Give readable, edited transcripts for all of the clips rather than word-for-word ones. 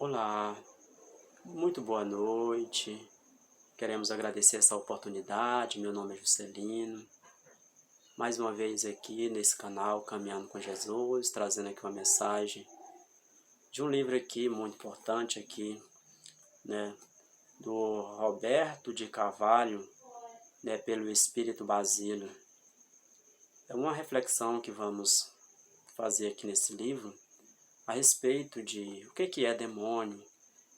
Olá, muito boa noite. Queremos agradecer essa oportunidade. Meu nome é Juscelino. Mais uma vez aqui nesse canal Caminhando com Jesus, trazendo aqui uma mensagem de um livro aqui muito importante aqui, né, do Roberto de Carvalho, né, pelo Espírito Basílio. É uma reflexão que vamos fazer aqui nesse livro a respeito de o que é demônio.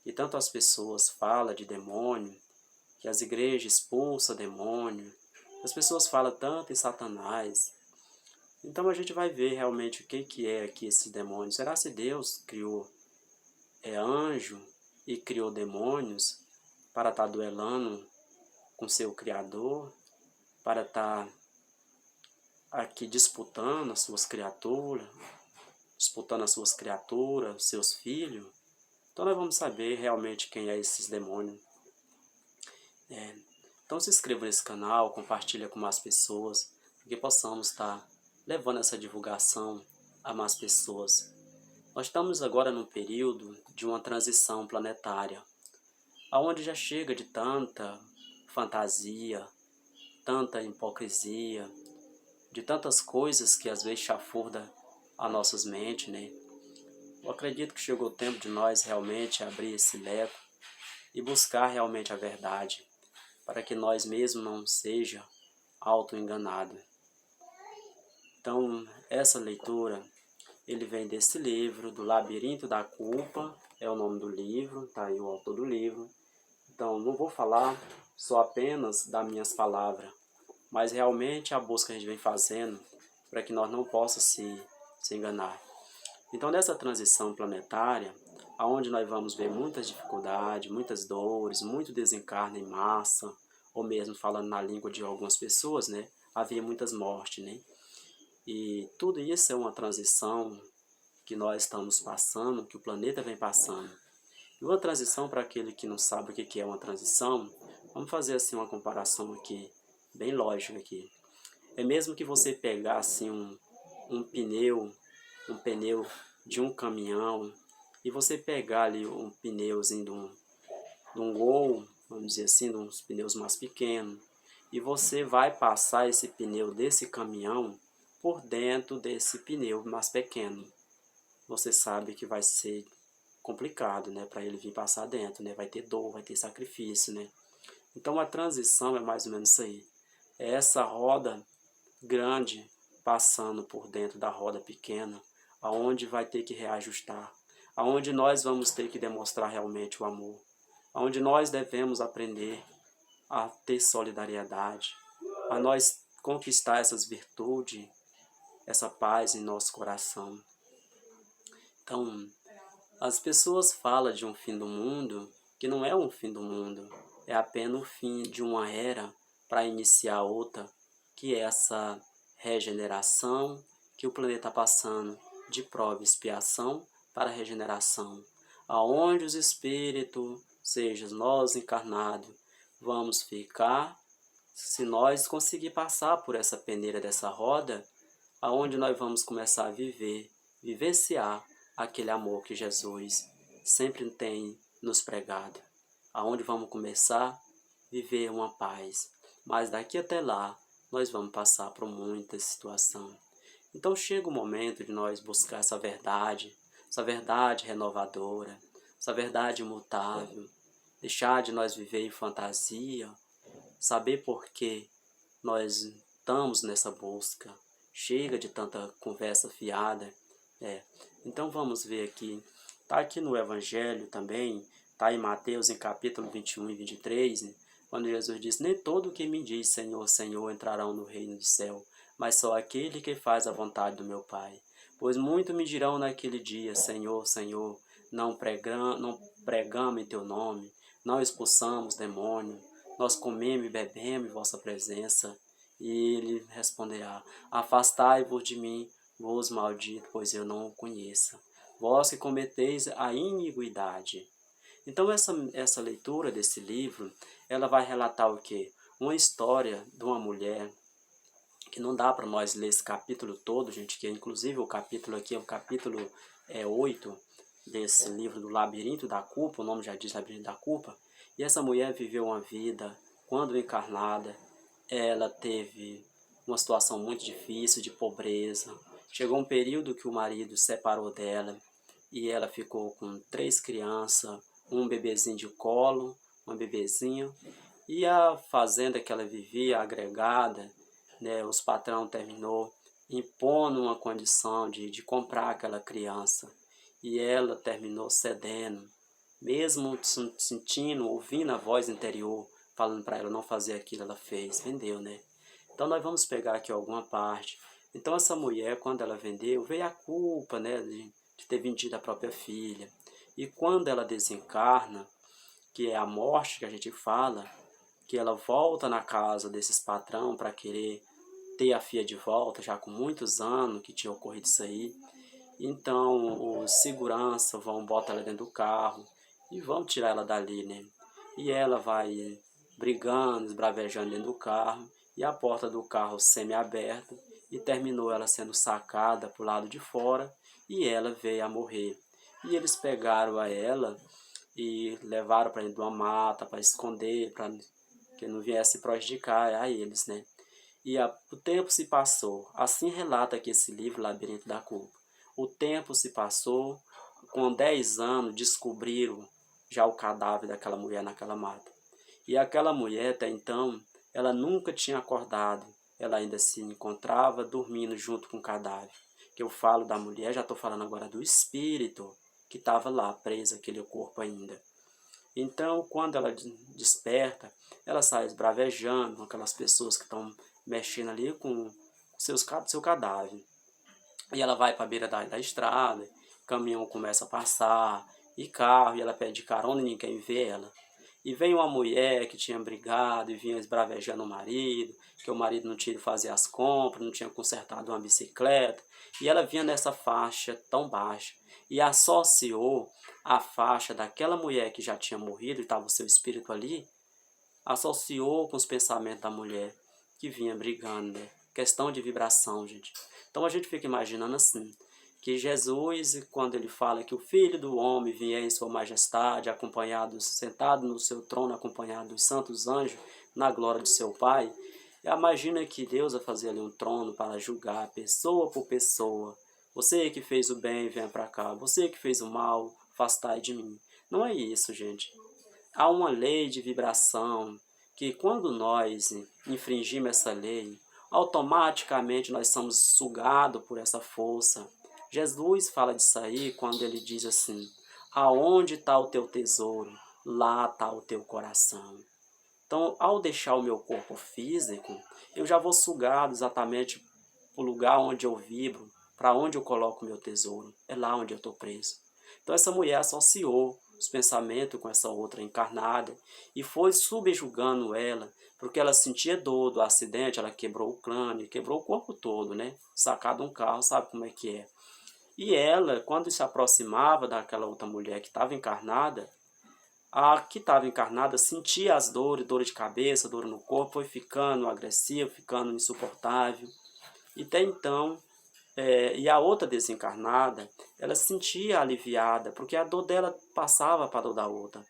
E tanto as pessoas falam de demônio, que as igrejas expulsam demônio, as pessoas falam tanto em Satanás. Então a gente vai ver realmente o que é aqui esse demônio. Será se Deus criou anjo e criou demônios para estar duelando com seu Criador, para estar aqui disputando as suas criaturas, seus filhos? Então nós vamos saber realmente quem é esses demônios. Então se inscreva nesse canal, compartilha com mais pessoas, para que possamos estar levando essa divulgação a mais pessoas. Nós estamos agora num período de uma transição planetária, aonde já chega de tanta fantasia, tanta hipocrisia, de tantas coisas que às vezes chafurda as nossas mentes, né? Eu acredito que chegou o tempo de nós realmente abrir esse leco e buscar realmente a verdade, para que nós mesmos não seja auto-enganado. Então, essa leitura, ele vem desse livro, do Labirinto da Culpa, é o nome do livro, tá aí o autor do livro. Então, não vou falar só apenas das minhas palavras, mas realmente a busca que a gente vem fazendo para que nós não possamos se enganar. Então, nessa transição planetária, aonde nós vamos ver muitas dificuldades, muitas dores, muito desencarne em massa, ou mesmo falando na língua de algumas pessoas, né? Havia muitas mortes, né? E tudo isso é uma transição que nós estamos passando, que o planeta vem passando. E uma transição, para aquele que não sabe o que é uma transição, vamos fazer assim uma comparação aqui, bem lógica aqui. É mesmo que você pegar assim um pneu de um caminhão, e você pegar ali um pneuzinho de um Gol, vamos dizer assim, de uns pneus mais pequenos, e você vai passar esse pneu desse caminhão por dentro desse pneu mais pequeno. Você sabe que vai ser complicado, né, para ele vir passar dentro, né? Vai ter dor, vai ter sacrifício, né? Então a transição é mais ou menos isso aí. É essa roda grande passando por dentro da roda pequena, aonde vai ter que reajustar, aonde nós vamos ter que demonstrar realmente o amor, aonde nós devemos aprender a ter solidariedade, a nós conquistar essas virtudes, essa paz em nosso coração. Então, as pessoas falam de um fim do mundo, que não é um fim do mundo, é apenas o fim de uma era para iniciar outra, que é essa regeneração que o planeta está passando de prova e expiação para regeneração, aonde os espíritos, seja nós encarnados, vamos ficar se nós conseguir passar por essa peneira dessa roda, aonde nós vamos começar a vivenciar aquele amor que Jesus sempre tem nos pregado, aonde vamos começar a viver uma paz. Mas daqui até lá, nós vamos passar por muita situação. Então chega o momento de nós buscar essa verdade renovadora, essa verdade imutável, deixar de nós viver em fantasia, saber por que nós estamos nessa busca. Chega de tanta conversa fiada. Então vamos ver aqui. Está aqui no Evangelho também, está em Mateus, em capítulo 21 e 23, né? Quando Jesus diz: nem todo o que me diz Senhor, Senhor entrarão no reino do céu, mas só aquele que faz a vontade do meu Pai. Pois muito me dirão naquele dia: Senhor, Senhor, não pregamos em teu nome, não expulsamos demônio, nós comemos e bebemos em vossa presença. E ele responderá: afastai-vos de mim, vos maldito, pois eu não o conheço. Vós que cometeis a iniquidade. Então essa leitura desse livro, ela vai relatar o quê? Uma história de uma mulher, que não dá para nós ler esse capítulo todo, gente, que inclusive o capítulo aqui é o capítulo 8, desse livro do Labirinto da Culpa, o nome já diz Labirinto da Culpa, e essa mulher viveu uma vida, quando encarnada, ela teve uma situação muito difícil de pobreza. Chegou um período que o marido separou dela e ela ficou com 3 crianças, um bebezinho de colo, uma bebezinha, e a fazenda que ela vivia, agregada, né, os patrão terminou impondo uma condição de comprar aquela criança. E ela terminou cedendo, mesmo sentindo, ouvindo a voz interior, falando para ela não fazer aquilo, ela fez, vendeu, né? Então nós vamos pegar aqui alguma parte. Então essa mulher, quando ela vendeu, veio a culpa, né, de ter vendido a própria filha. E quando ela desencarna, que é a morte que a gente fala, que ela volta na casa desses patrão para querer ter a filha de volta, já com muitos anos que tinha ocorrido isso aí. Então os segurança vão botar ela dentro do carro e vão tirar ela dali, né? E ela vai brigando, esbravejando dentro do carro, e a porta do carro semi-aberta, e terminou ela sendo sacada para o lado de fora, e ela veio a morrer. E eles pegaram a ela e levaram para dentro de uma mata, para esconder, para que não viesse prejudicar a eles, né? E o tempo se passou. Assim relata aqui esse livro, Labirinto da Culpa. O tempo se passou, com 10 anos descobriram já o cadáver daquela mulher naquela mata. E aquela mulher, até então, ela nunca tinha acordado. Ela ainda se encontrava dormindo junto com o cadáver. Que eu falo da mulher, já estou falando agora do espírito que estava lá, preso aquele corpo ainda. Então, quando ela desperta, ela sai esbravejando com aquelas pessoas que estão mexendo ali com seu cadáver. E ela vai para a beira da estrada, caminhão começa a passar, e carro, e ela pede carona e ninguém vê ela. E vem uma mulher que tinha brigado e vinha esbravejando o marido, que o marido não tinha ido fazer as compras, não tinha consertado uma bicicleta, e ela vinha nessa faixa tão baixa, e associou a faixa daquela mulher que já tinha morrido e estava o seu espírito ali, associou com os pensamentos da mulher que vinha brigando, né? Questão de vibração, gente. Então a gente fica imaginando assim, que Jesus, quando ele fala que o Filho do Homem vier em sua majestade, acompanhado, sentado no seu trono, acompanhado dos santos anjos, na glória de seu Pai, imagina que Deus vai fazer ali um trono para julgar pessoa por pessoa. Você que fez o bem, venha para cá. Você que fez o mal, afastai de mim. Não é isso, gente. Há uma lei de vibração que, quando nós infringimos essa lei, automaticamente nós somos sugados por essa força. Jesus fala disso aí quando ele diz assim: aonde está o teu tesouro, lá está o teu coração. Então, ao deixar o meu corpo físico, eu já vou sugado exatamente para o lugar onde eu vibro, para onde eu coloco o meu tesouro. É lá onde eu estou preso. Então, essa mulher associou os pensamentos com essa outra encarnada e foi subjugando ela, porque ela sentia dor do acidente, ela quebrou o crânio, quebrou o corpo todo, né? Sacado um carro, sabe como é que é. E ela, quando se aproximava daquela outra mulher que estava encarnada, a que estava encarnada sentia as dores, dor de cabeça, dor no corpo, foi ficando agressivo, ficando insuportável. E até então, e a outra desencarnada, ela se sentia aliviada, porque a dor dela passava para a dor da outra.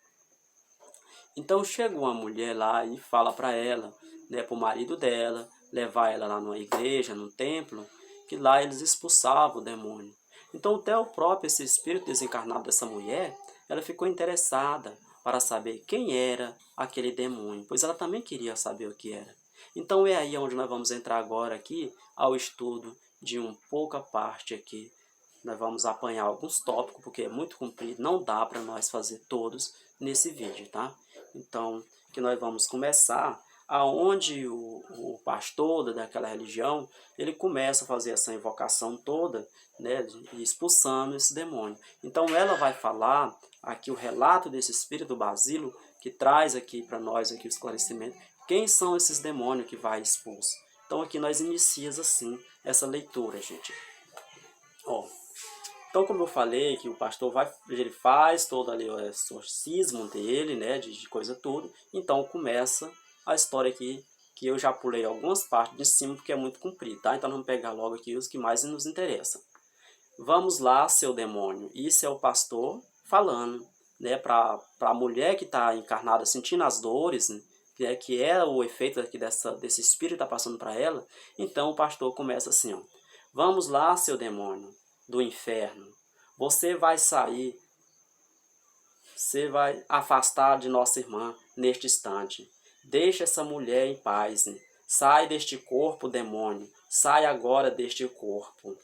Então chega uma mulher lá e fala para ela, né, para o marido dela, levar ela lá numa igreja, num templo, que lá eles expulsavam o demônio. Então até o próprio, esse espírito desencarnado dessa mulher, ela ficou interessada para saber quem era aquele demônio, pois ela também queria saber o que era. Então é aí onde nós vamos entrar agora aqui ao estudo de uma pouca parte aqui. Nós vamos apanhar alguns tópicos, porque é muito comprido, não dá para nós fazer todos nesse vídeo, tá? Então, que nós vamos começar aonde o pastor daquela religião, ele começa a fazer essa invocação toda, né, expulsando esse demônio. Então, ela vai falar aqui o relato desse espírito Basílio, que traz aqui para nós aqui o esclarecimento, quem são esses demônios que vai expulso. Então, aqui nós iniciamos assim essa leitura, gente. Ó, então, como eu falei, que o pastor ele faz todo ali o exorcismo dele, né, de coisa tudo. Então, começa a história aqui, que eu já pulei algumas partes de cima, porque é muito comprido, tá? Então, vamos pegar logo aqui os que mais nos interessam. Vamos lá, seu demônio. Isso é o pastor falando, né, para a mulher que está encarnada, sentindo as dores, né, que é o efeito aqui desse espírito que está passando para ela. Então o pastor começa assim, ó, vamos lá, seu demônio do inferno. Você vai sair, você vai afastar de nossa irmã neste instante. Deixa essa mulher em paz. Né? Sai deste corpo, demônio. Sai agora deste corpo.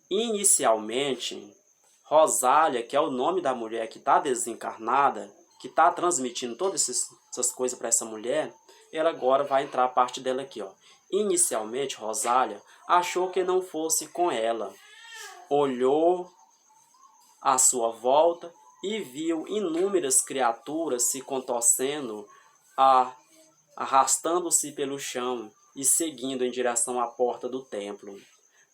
Inicialmente, Rosália, que é o nome da mulher que está desencarnada, que está transmitindo todas essas coisas para essa mulher, ela agora vai entrar a parte dela aqui. Ó. Inicialmente, Rosália achou que não fosse com ela. Olhou à sua volta e viu inúmeras criaturas se contorcendo, arrastando-se pelo chão e seguindo em direção à porta do templo.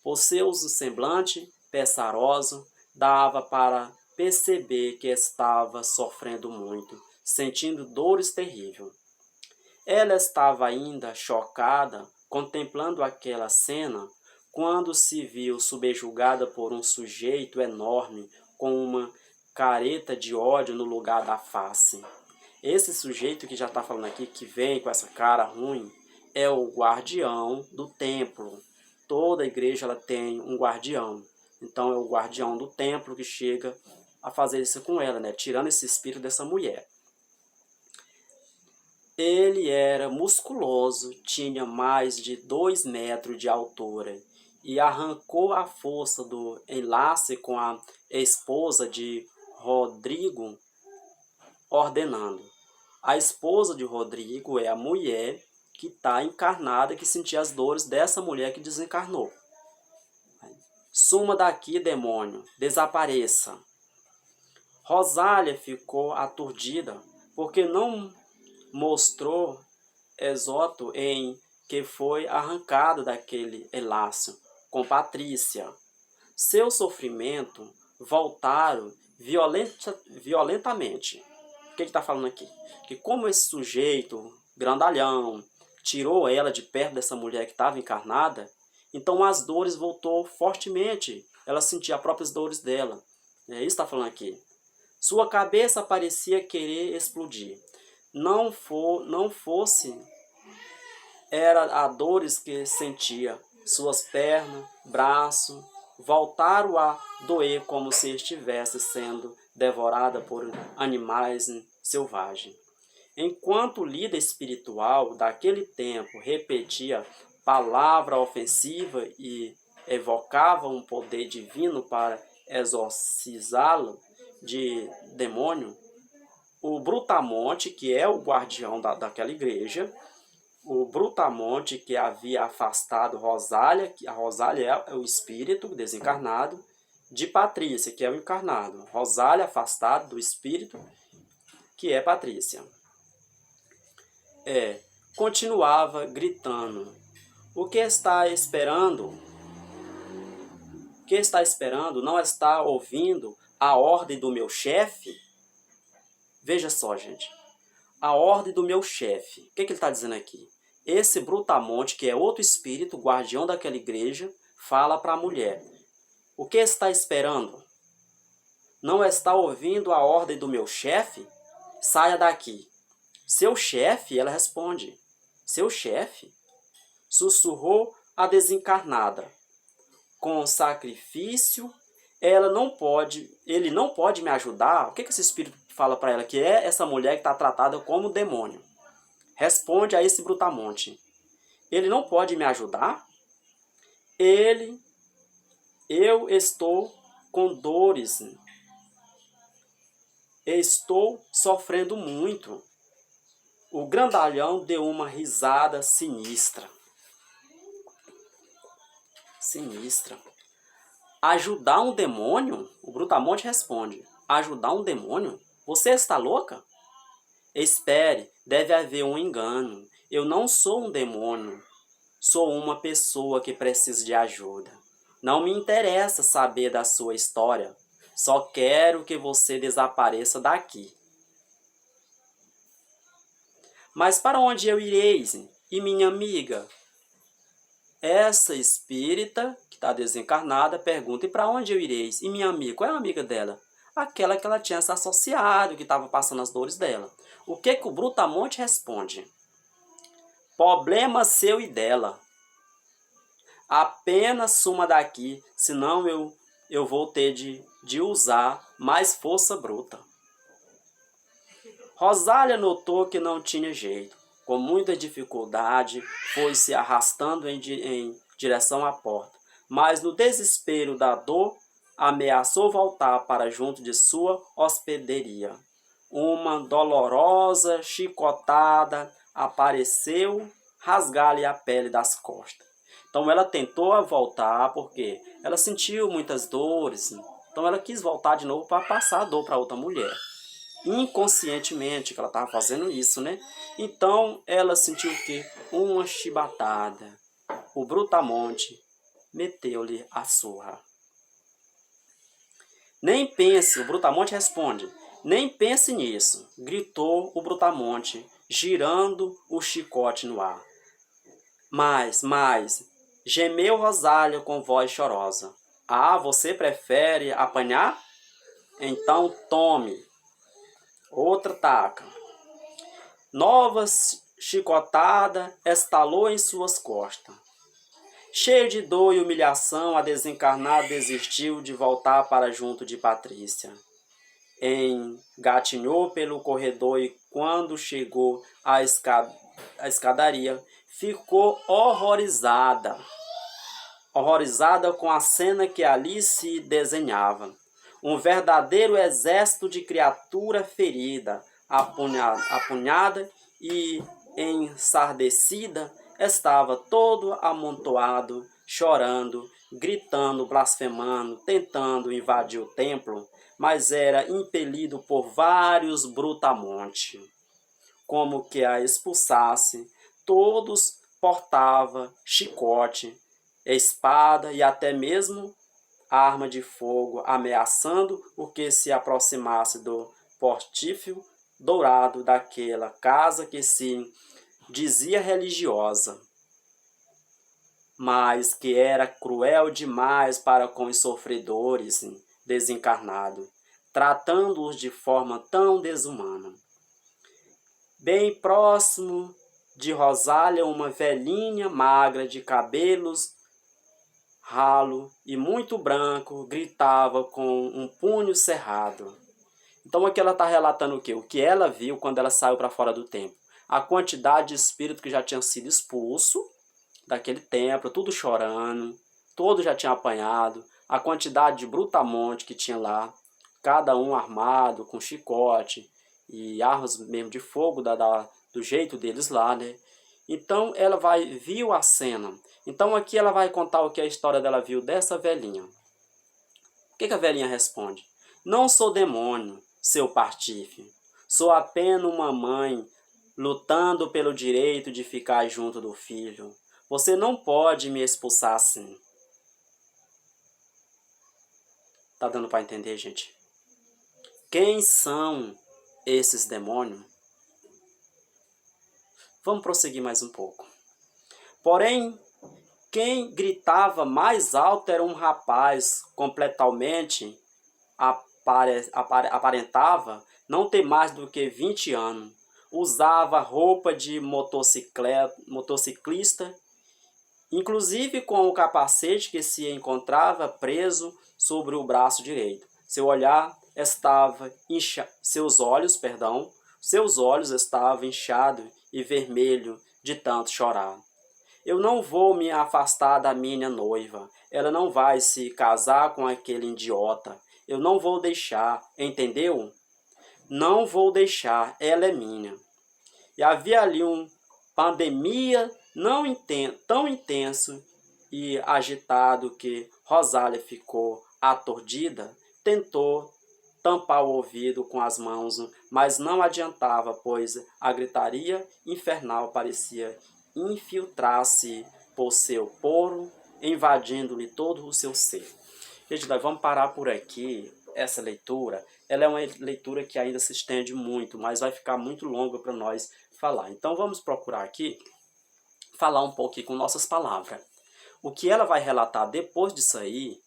Por seu semblante pesaroso, dava para perceber que estava sofrendo muito, sentindo dores terríveis. Ela estava ainda chocada, contemplando aquela cena, quando se viu subjugada por um sujeito enorme com uma careta de ódio no lugar da face. Esse sujeito que já está falando aqui, que vem com essa cara ruim, é o guardião do templo. Toda igreja ela tem um guardião. Então é o guardião do templo que chega a fazer isso com ela, né? Tirando esse espírito dessa mulher. Ele era musculoso, tinha mais de 2 metros de altura e arrancou a força do enlace com a esposa de Rodrigo, ordenando. A esposa de Rodrigo é a mulher que está encarnada, que sentia as dores dessa mulher que desencarnou. Suma daqui, demônio, desapareça. Rosália ficou aturdida, porque não mostrou exoto em que foi arrancado daquele enlace com Patrícia. Seu sofrimento voltaram violentamente. O que ele está falando aqui? Que como esse sujeito, grandalhão, tirou ela de perto dessa mulher que estava encarnada, então as dores voltou fortemente. Ela sentia as próprias dores dela. É isso que está falando aqui. Sua cabeça parecia querer explodir. Não fosse, era a dores que sentia. Suas pernas, braços, voltaram a doer como se estivesse sendo devorada por animais selvagens. Enquanto o líder espiritual daquele tempo repetia palavra ofensiva e evocava um poder divino para exorcizá-lo de demônio, o Brutamonte, que é o guardião daquela igreja, o Brutamonte, que havia afastado Rosália, que a Rosália é o espírito desencarnado, de Patrícia, que é o encarnado. Rosália afastado do espírito, que é Patrícia. Continuava gritando: o que está esperando? O que está esperando? Não está ouvindo a ordem do meu chefe? Veja só, gente. A ordem do meu chefe. O que ele está dizendo aqui? Esse Brutamonte, que é outro espírito, guardião daquela igreja, fala para a mulher: o que está esperando? Não está ouvindo a ordem do meu chefe? Saia daqui. Seu chefe, ela responde. Seu chefe? Sussurrou a desencarnada. Com sacrifício, ele não pode me ajudar? O que esse espírito fala para ela? Que é essa mulher que está tratada como demônio. Responde a esse Brutamonte: ele não pode me ajudar? Eu estou com dores. Estou sofrendo muito. O grandalhão deu uma risada sinistra. Sinistra. Ajudar um demônio? O Brutamonte responde: ajudar um demônio? Você está louca? Espere, deve haver um engano. Eu não sou um demônio. Sou uma pessoa que precisa de ajuda. Não me interessa saber da sua história. Só quero que você desapareça daqui. Mas para onde eu irei? E minha amiga? Essa espírita que está desencarnada, pergunta: e para onde eu ireis? E minha amiga, qual é a amiga dela? Aquela que ela tinha se associado, que estava passando as dores dela. O que o Brutamonte responde? Problema seu e dela. Apenas suma daqui, senão eu vou ter de usar mais força bruta. Rosália notou que não tinha jeito. Com muita dificuldade, foi se arrastando em direção à porta. Mas no desespero da dor, ameaçou voltar para junto de sua hospedaria. Uma dolorosa chicotada apareceu, rasgar-lhe a pele das costas. Então ela tentou voltar porque ela sentiu muitas dores. Então ela quis voltar de novo para passar a dor para outra mulher. Inconscientemente que ela estava fazendo isso, né? Então ela sentiu o quê? Uma chibatada. O Brutamonte meteu-lhe a surra. Nem pense, o Brutamonte responde, nem pense nisso, gritou o Brutamonte, girando o chicote no ar. Mais, gemeu Rosália com voz chorosa. Ah, você prefere apanhar? Então tome. Outra taca. Nova chicotada estalou em suas costas. Cheio de dor e humilhação, a desencarnada desistiu de voltar para junto de Patrícia. Engatinhou pelo corredor e, quando chegou à escadaria, ficou horrorizada com a cena que ali se desenhava. Um verdadeiro exército de criatura ferida, apunhada e ensardecida, estava todo amontoado, chorando, gritando, blasfemando, tentando invadir o templo, mas era impelido por vários brutamontes, como que a expulsasse. Todos portavam chicote, espada e até mesmo arma de fogo, ameaçando o que se aproximasse do portífio dourado daquela casa que se dizia religiosa, mas que era cruel demais para com os sofredores desencarnados, tratando-os de forma tão desumana. Bem próximo de Rosália, uma velhinha magra de cabelos ralo e muito branco gritava com um punho cerrado. Então aqui ela está relatando o quê? O que ela viu quando ela saiu para fora do templo. A quantidade de espíritos que já tinham sido expulso daquele templo, tudo chorando, todos já tinham apanhado, a quantidade de brutamonte que tinha lá, cada um armado com chicote e armas mesmo de fogo do jeito deles lá, né? Então ela viu a cena. Então aqui ela vai contar o que a história dela viu dessa velhinha. O que a velhinha responde? Não sou demônio, seu patife. Sou apenas uma mãe lutando pelo direito de ficar junto do filho. Você não pode me expulsar assim. Tá dando para entender, gente? Quem são esses demônios? Vamos prosseguir mais um pouco. Porém, quem gritava mais alto era um rapaz, completamente aparentava não ter mais do que 20 anos. Usava roupa de motociclista, inclusive com o capacete que se encontrava preso sobre o braço direito. Seus olhos estavam inchados e vermelhos de tanto chorar. Eu não vou me afastar da minha noiva. Ela não vai se casar com aquele idiota. Eu não vou deixar, entendeu? Não vou deixar, ela é minha. E havia ali uma pandemia tão intenso e agitado que Rosália ficou aturdida, tentou tampar o ouvido com as mãos, mas não adiantava, pois a gritaria infernal parecia infiltrar-se por seu poro, invadindo-lhe todo o seu ser. Gente, nós vamos parar por aqui. Essa leitura, ela é uma leitura que ainda se estende muito, mas vai ficar muito longa para nós falar. Então vamos procurar aqui falar um pouquinho com nossas palavras. O que ela vai relatar depois disso aí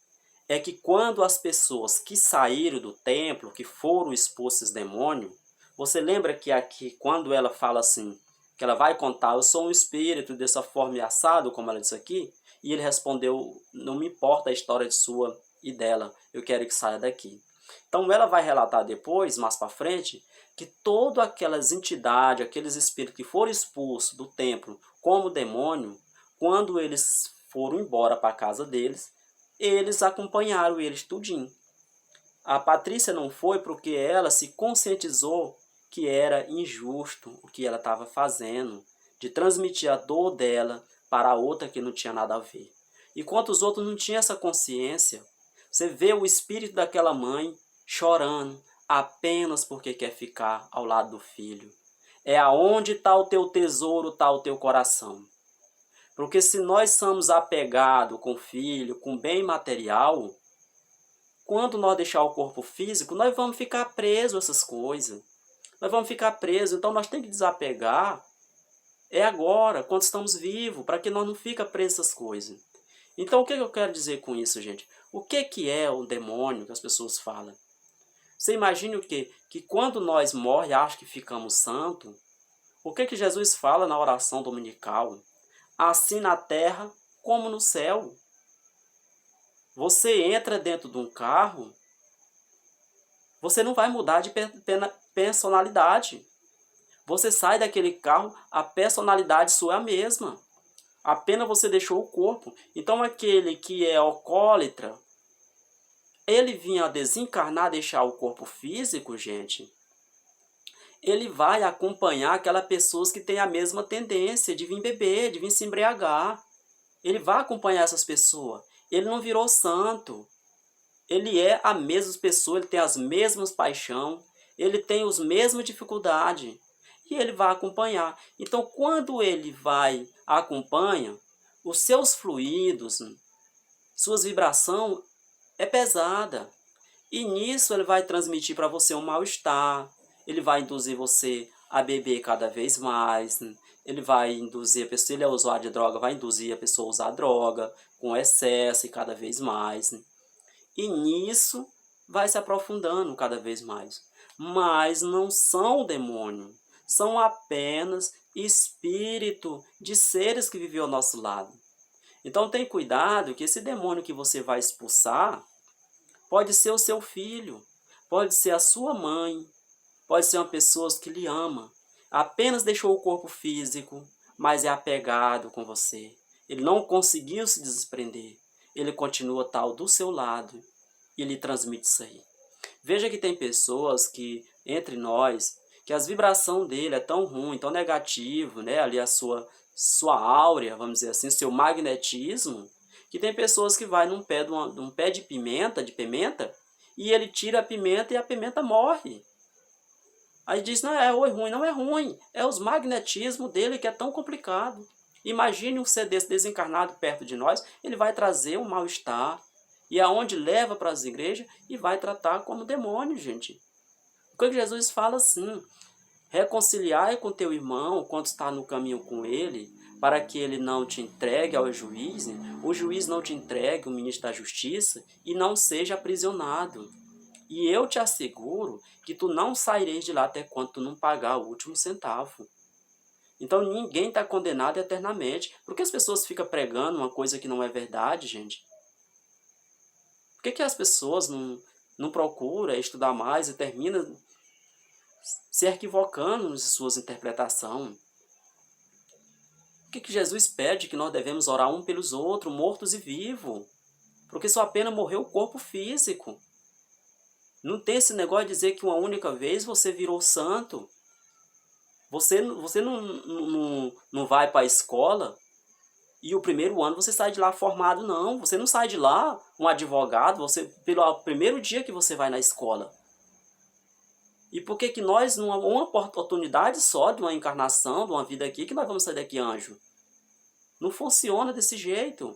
é que quando as pessoas que saíram do templo, que foram expulsos esses demônios, você lembra que aqui, quando ela fala assim, que ela vai contar, eu sou um espírito dessa forma e assado, como ela disse aqui, e ele respondeu, não me importa a história de sua e dela, eu quero que saia daqui. Então ela vai relatar depois, mais para frente, que todas aquelas entidades, aqueles espíritos que foram expulsos do templo como demônio, quando eles foram embora para a casa deles, eles acompanharam eles tudinho. A Patrícia não foi porque ela se conscientizou que era injusto o que ela estava fazendo, de transmitir a dor dela para a outra que não tinha nada a ver. Enquanto os outros não tinham essa consciência, você vê o espírito daquela mãe chorando apenas porque quer ficar ao lado do filho. É aonde está o teu tesouro, está o teu coração. Porque se nós somos apegados com o filho, com bem material, quando nós deixar o corpo físico, nós vamos ficar presos a essas coisas. Nós vamos ficar presos. Então nós temos que desapegar. É agora, quando estamos vivos, para que nós não fiquem presos a essas coisas. Então o que eu quero dizer com isso, gente? O que é o demônio que as pessoas falam? Você imagina o quê? Que quando nós morremos e achamos que ficamos santos, o que Jesus fala na oração dominical? Assim na terra como no céu. Você entra dentro de um carro, você não vai mudar de personalidade. Você sai daquele carro, a personalidade sua é a mesma. Apenas você deixou o corpo. Então aquele que é alcoólatra, ele vinha a desencarnar, deixar o corpo físico, gente, ele vai acompanhar aquelas pessoas que têm a mesma tendência de vir beber, de vir se embriagar. Ele vai acompanhar essas pessoas. Ele não virou santo. Ele é a mesma pessoa, ele tem as mesmas paixões, ele tem as mesmas dificuldades. E ele vai acompanhar. Então, quando ele vai, acompanha, os seus fluidos, suas vibrações é pesada. E nisso ele vai transmitir para você um mal-estar. Ele vai induzir você a beber cada vez mais. Ele vai induzir a pessoa, se ele é usuário de droga, vai induzir a pessoa a usar droga com excesso e cada vez mais. E nisso vai se aprofundando cada vez mais. Mas não são demônio, são apenas espírito de seres que vivem ao nosso lado. Então tem cuidado que esse demônio que você vai expulsar pode ser o seu filho, pode ser a sua mãe, pode ser uma pessoa que lhe ama. Apenas deixou o corpo físico, mas é apegado com você. Ele não conseguiu se desprender. Ele continua tal do seu lado e lhe transmite isso aí. Veja que tem pessoas que, entre nós, que as vibrações dele é tão ruim, tão negativo, né? Ali a sua áurea, vamos dizer assim, seu magnetismo, que tem pessoas que vai num pé de pimenta, e ele tira a pimenta e a pimenta morre. Aí diz, não é ruim, não é ruim, é os magnetismos dele que é tão complicado. Imagine um ser desse desencarnado perto de nós, ele vai trazer um mal-estar, e aonde leva para as igrejas e vai tratar como demônio, gente. O que Jesus fala assim, reconciliar com teu irmão quando está no caminho com ele, para que ele não te entregue ao juiz, o juiz não te entregue o ministro da justiça e não seja aprisionado. E eu te asseguro que tu não sairás de lá até quando tu não pagar o último centavo. Então ninguém está condenado eternamente. Por que as pessoas ficam pregando uma coisa que não é verdade, gente? Por que as pessoas não procuram estudar mais e terminam se equivocando nas suas interpretações? Por que Jesus pede que nós devemos orar um pelos outros, mortos e vivos? Porque só apenas morreu o corpo físico. Não tem esse negócio de dizer que uma única vez você virou santo. Você não vai para a escola e o primeiro ano você sai de lá formado, não. Você não sai de lá um advogado, pelo primeiro dia que você vai na escola. E por que nós, numa oportunidade só de uma encarnação, de uma vida aqui, que nós vamos sair daqui anjo? Não funciona desse jeito.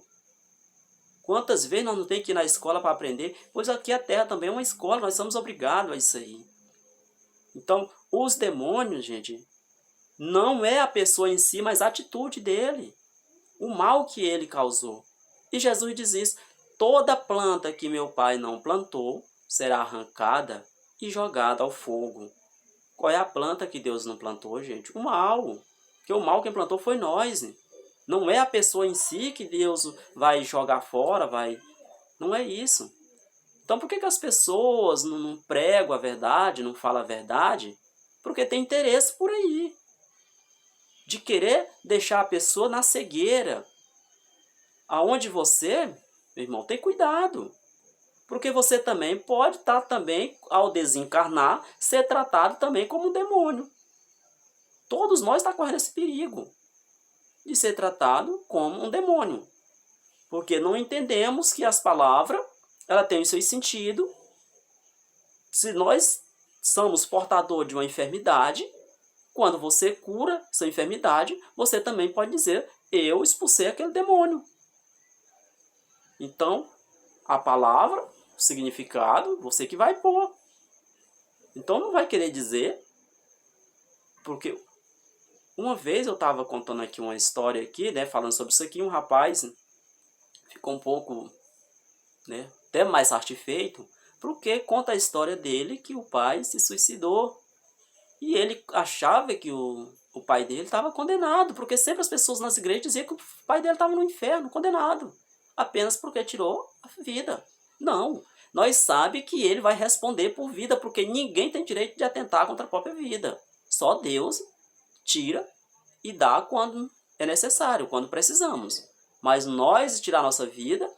Quantas vezes nós não temos que ir na escola para aprender? Pois aqui a Terra também é uma escola, nós somos obrigados a isso aí. Então, os demônios, gente, não é a pessoa em si, mas a atitude dele. O mal que ele causou. E Jesus diz isso: toda planta que meu Pai não plantou será arrancada e jogada ao fogo. Qual é a planta que Deus não plantou, gente? O mal. Porque o mal quem plantou foi nós. Não é a pessoa em si que Deus vai jogar fora, vai... Não é isso. Então por que as pessoas não pregam a verdade, não falam a verdade? Porque tem interesse por aí. De querer deixar a pessoa na cegueira. Aonde você, meu irmão, tem cuidado. Porque você também pode estar também, ao desencarnar, ser tratado também como um demônio. Todos nós estamos correndo esse perigo de ser tratado como um demônio. Porque não entendemos que as palavras, ela tem o seu sentido. Se nós somos portadores de uma enfermidade, quando você cura essa enfermidade, você também pode dizer, eu expulsei aquele demônio. Então, a palavra, o significado, você que vai pôr. Então não vai querer dizer, porque uma vez eu estava contando aqui uma história aqui, né, falando sobre isso aqui, um rapaz ficou um pouco, né, até mais satisfeito, porque conta a história dele que o pai se suicidou. E ele achava que o pai dele estava condenado, porque sempre as pessoas nas igrejas diziam que o pai dele estava no inferno, condenado, apenas porque tirou a vida. Não, nós sabemos que ele vai responder por vida, porque ninguém tem direito de atentar contra a própria vida. Só Deus tira e dá quando é necessário, quando precisamos. Mas nós tirar nossa vida,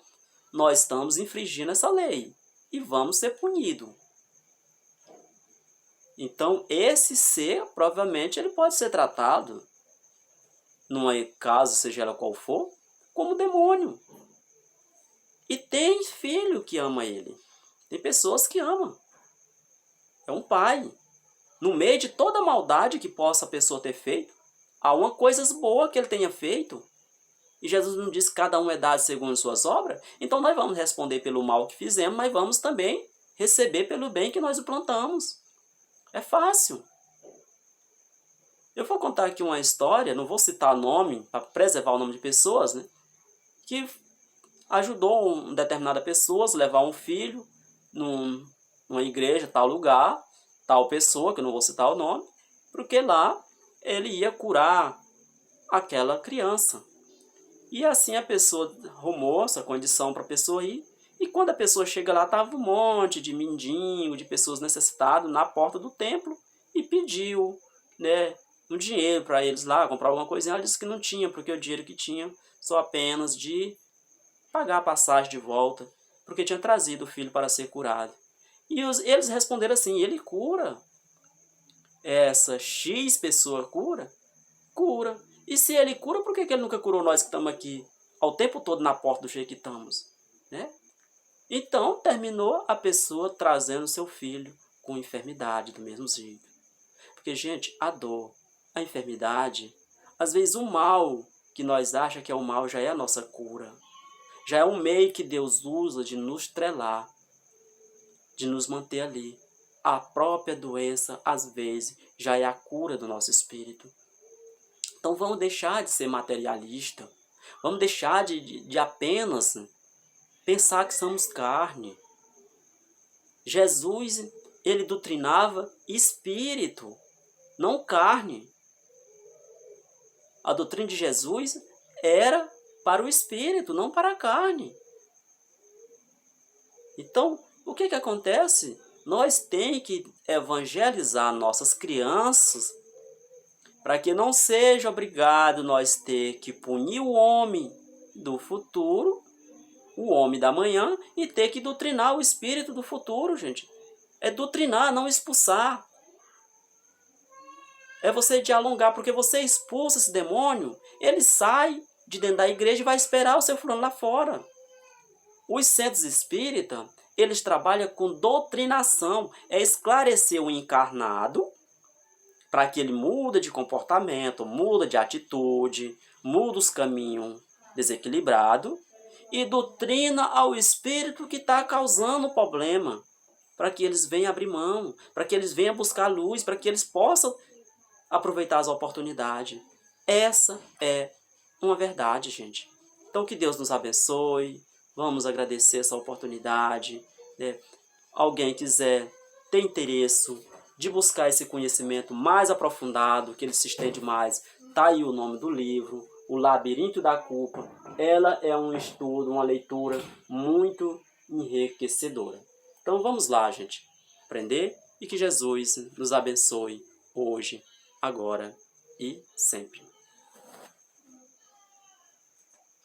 nós estamos infringindo essa lei e vamos ser punidos. Então, esse ser, provavelmente, ele pode ser tratado, num caso, seja ela qual for, como demônio. E tem filho que ama ele. Tem pessoas que amam. É um pai. No meio de toda a maldade que possa a pessoa ter feito, há uma coisa boa que ele tenha feito. E Jesus não disse que cada um é dado segundo suas obras. Então nós vamos responder pelo mal que fizemos, mas vamos também receber pelo bem que nós o plantamos. É fácil. Eu vou contar aqui uma história, não vou citar nome, para preservar o nome de pessoas, né? Que ajudou uma determinada pessoa a levar um filho numa igreja, tal lugar, tal pessoa, que eu não vou citar o nome, porque lá ele ia curar aquela criança. E assim a pessoa arrumou essa condição para a pessoa ir, e quando a pessoa chega lá, estava um monte de mendigo, de pessoas necessitadas na porta do templo, e pediu, né, um dinheiro para eles lá, comprar alguma coisinha. Ela disse que não tinha, porque o dinheiro que tinha só apenas de pagar a passagem de volta, porque tinha trazido o filho para ser curado. E eles responderam assim, ele cura? Essa X pessoa cura? Cura. E se ele cura, por que ele nunca curou nós que estamos aqui, ao tempo todo na porta do jeito que estamos? Né? Então, terminou a pessoa trazendo seu filho com enfermidade do mesmo jeito. Porque, gente, a dor, a enfermidade, às vezes o mal que nós achamos que é o mal já é a nossa cura. Já é um meio que Deus usa de nos trelar, de nos manter ali. A própria doença, às vezes, já é a cura do nosso espírito. Então vamos deixar de ser materialista. Vamos deixar de apenas pensar que somos carne. Jesus, ele doutrinava espírito, não carne. A doutrina de Jesus era para o espírito, não para a carne. Então, o que acontece? Nós temos que evangelizar nossas crianças para que não seja obrigado nós ter que punir o homem do futuro, o homem da manhã, e ter que doutrinar o espírito do futuro, gente. É doutrinar, não expulsar. É você dialogar, porque você expulsa esse demônio, ele sai de dentro da igreja e vai esperar o seu fulano lá fora. Os centros espíritas, eles trabalham com doutrinação, é esclarecer o encarnado, para que ele muda de comportamento, muda de atitude, muda os caminhos desequilibrados, e doutrina ao espírito que está causando o problema, para que eles venham abrir mão, para que eles venham buscar luz, para que eles possam aproveitar as oportunidades. Essa é uma verdade, gente. Então, que Deus nos abençoe. Vamos agradecer essa oportunidade, né? Alguém quiser, ter interesse de buscar esse conhecimento mais aprofundado, que ele se estende mais, tá aí o nome do livro, O Labirinto da Culpa. Ela é um estudo, uma leitura muito enriquecedora. Então vamos lá, gente, aprender, e que Jesus nos abençoe hoje, agora e sempre.